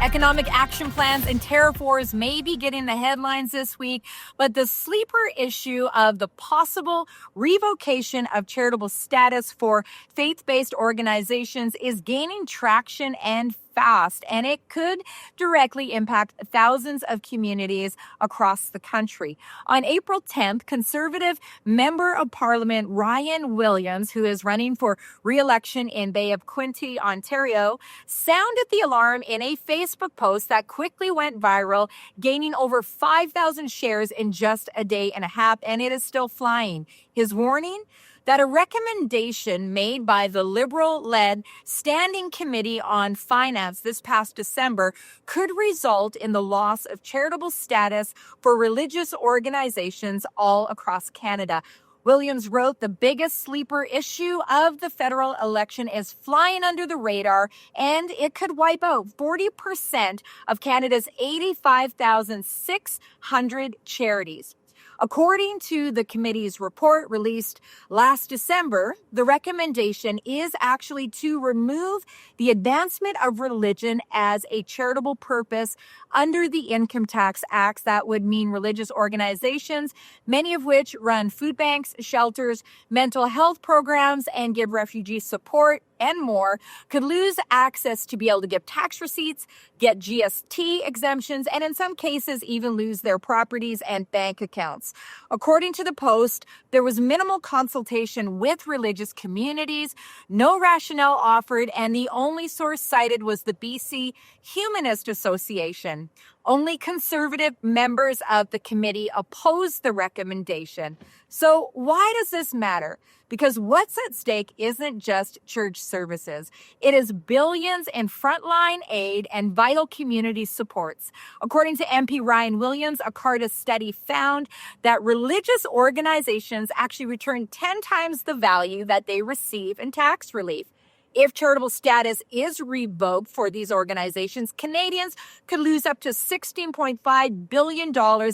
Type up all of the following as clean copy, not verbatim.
Economic action plans and tariff wars may be getting the headlines this week, but the sleeper issue of the possible revocation of charitable status for faith-based organizations is gaining traction and fast, and it could directly impact thousands of communities across the country. On April 10th, Conservative Member of Parliament Ryan Williams, who is running for re-election in Bay of Quinte, Ontario, sounded the alarm in a Facebook post that quickly went viral, gaining over 5,000 shares in just a day and a half, and it is still flying. His warning? That a recommendation made by the Liberal-led Standing Committee on Finance this past December could result in the loss of charitable status for religious organizations all across Canada. Williams wrote, the biggest sleeper issue of the federal election is flying under the radar, and it could wipe out 40% of Canada's 85,600 charities. According to the committee's report released last December, the recommendation is actually to remove the advancement of religion as a charitable purpose under the Income Tax Act. That would mean religious organizations, many of which run food banks, shelters, mental health programs, and give refugee support and more, could lose access to be able to give tax receipts, get GST exemptions, and in some cases even lose their properties and bank accounts. According to the Post, there was minimal consultation with religious communities, no rationale offered, and the only source cited was the BC Humanist Association. Only Conservative members of the committee opposed the recommendation. So why does this matter? Because what's at stake isn't just church services. It is billions in frontline aid and vital community supports. According to MP Ryan Williams, a Carta study found that religious organizations actually return 10 times the value that they receive in tax relief. If charitable status is revoked for these organizations, Canadians could lose up to $16.5 billion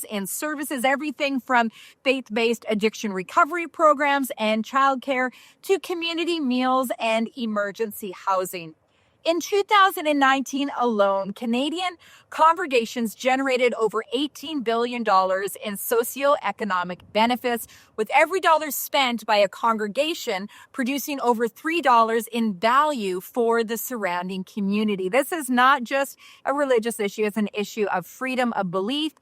in services, everything from faith-based addiction recovery programs and childcare to community meals and emergency housing. In 2019 alone, Canadian congregations generated over $18 billion in socioeconomic benefits, with every dollar spent by a congregation producing over $3 in value for the surrounding community. This is not just a religious issue, it's an issue of freedom of belief,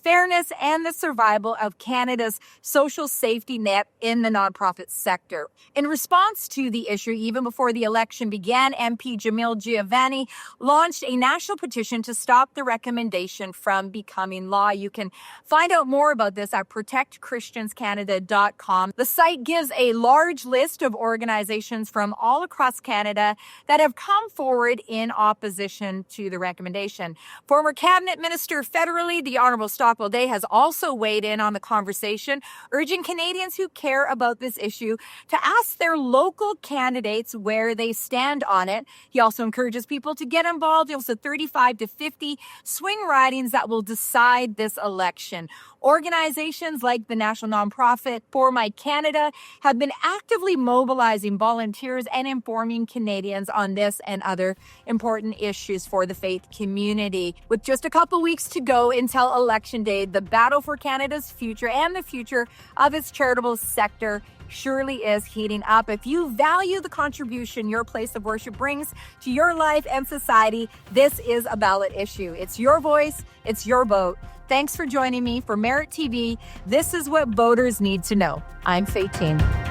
fairness, and the survival of Canada's social safety net in the nonprofit sector. In response to the issue, even before the election began, MP Jamil Giovanni launched a national petition to stop the recommendation from becoming law. You can find out more about this at protectchristianscanada.com. The site gives a large list of organizations from all across Canada that have come forward in opposition to the recommendation. Former Cabinet Minister federally, the Honourable Stockwell Day, has also weighed in on the conversation, urging Canadians who care about this issue to ask their local candidates where they stand on it. He also encourages people to get involved. There's 35 to 50 swing ridings that will decide this election. Organizations like the national nonprofit For My Canada have been actively mobilizing volunteers and informing Canadians on this and other important issues for the faith community. With just a couple weeks to go until Election Day, the battle for Canada's future and the future of its charitable sector surely is heating up. If you value the contribution your place of worship brings to your life and society, this is a ballot issue. It's your voice, it's your vote. Thanks for joining me for Merit TV. This is what voters need to know. I'm Faytene.